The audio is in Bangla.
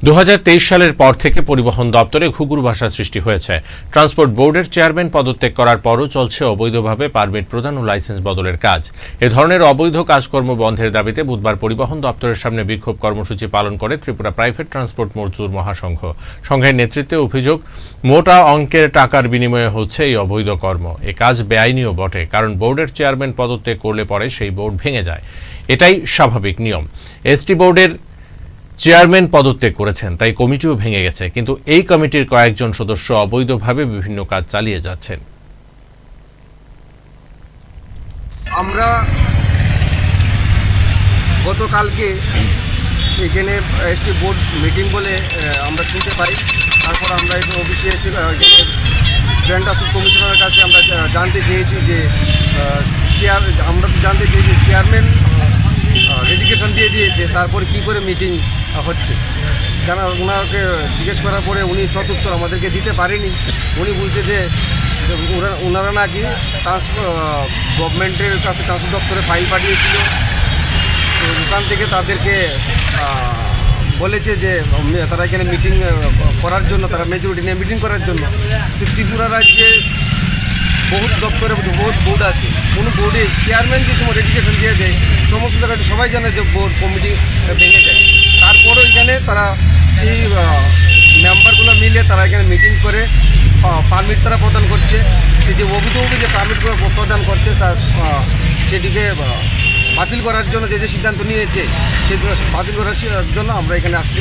2023 সালের পর থেকে পরিবহন দপ্তরে ঘুঘুর ভাষা সৃষ্টি হয়েছে। ট্রান্সপোর্ট বোর্ডের চেয়ারম্যান পদত্যাগ করার পরও চলছে অবৈধভাবে পারমিট প্রদান ও লাইসেন্স বদলের কাজ। এ ধরনের অবৈধ কাজকর্ম বন্ধের দাবিতে বুধবার পরিবহন দপ্তরের সামনে বিক্ষোভ কর্মসূচি পালন করে ত্রিপুরা প্রাইভেট ট্রান্সপোর্ট মজদুর মহাসংঘ। সংঘের নেতৃত্বে অভিযোগ, মোটা অঙ্কের টাকার বিনিময়ে হচ্ছে এই অবৈধ কর্ম। এ কাজ বেআইনিও বটে, কারণ বোর্ডের চেয়ারম্যান পদত্যাগ করলে পরে সেই বোর্ড ভেঙে যায়। এটাই স্বাভাবিক নিয়ম। এসটি বোর্ডের চেয়ারম্যান পদত্যাগ করেছেন, তাই কমিটিও ভেঙে গেছে, কিন্তু এই কমিটির কয়েকজন সদস্য অবৈধভাবে বিভিন্ন কাজ চালিয়ে যাচ্ছেন। আমরা গতকালকে এখানে এসটি বোর্ড মিটিং বলে আমরা শুনতে পাই। তারপর আমরা একটু অফিসে জয়েন্ট ট্রান্সপোর্ট কমিশনারের কাছে আমরা জানতে চেয়েছি যে চেয়ারম্যান রেজিগনেশন দিয়ে দিয়েছে, তারপরে কি করে মিটিং হচ্ছে ওনাকে জিজ্ঞেস করার পরে উনি সদুত্তর আমাদেরকে দিতে পারেনি। উনি বলছে যে ওনারা নাকি গভর্নমেন্টের কাছে ট্রান্সপোর্ট দপ্তরে ফাইল পাঠিয়েছিল, তো ওখান থেকে তাদেরকে বলেছে যে তারা এখানে মিটিং করার জন্য, তারা মেজরিটি নিয়ে মিটিং করার জন্য। ত্রিপুরা রাজ্যে বহুত দপ্তরে বহুত বোর্ড আছে, কোনো বোর্ডে চেয়ারম্যান যে সময় রেজিগনেশন দিয়ে দেয় সমস্ত জায়গায় সবাই জানে যে বোর্ড কমিটি ভেঙে যায়। তারপরও এখানে তারা সেই মেম্বারগুলো মিলে তারা এখানে মিটিং করে পারমিট তারা প্রদান করছে। যে অবৈধভাবে যে পারমিটগুলো প্রদান করছে তার সেটিকে বাতিল করার জন্য যে সিদ্ধান্ত নিয়েছে সেগুলো বাতিল করার জন্য আমরা এখানে আসছি।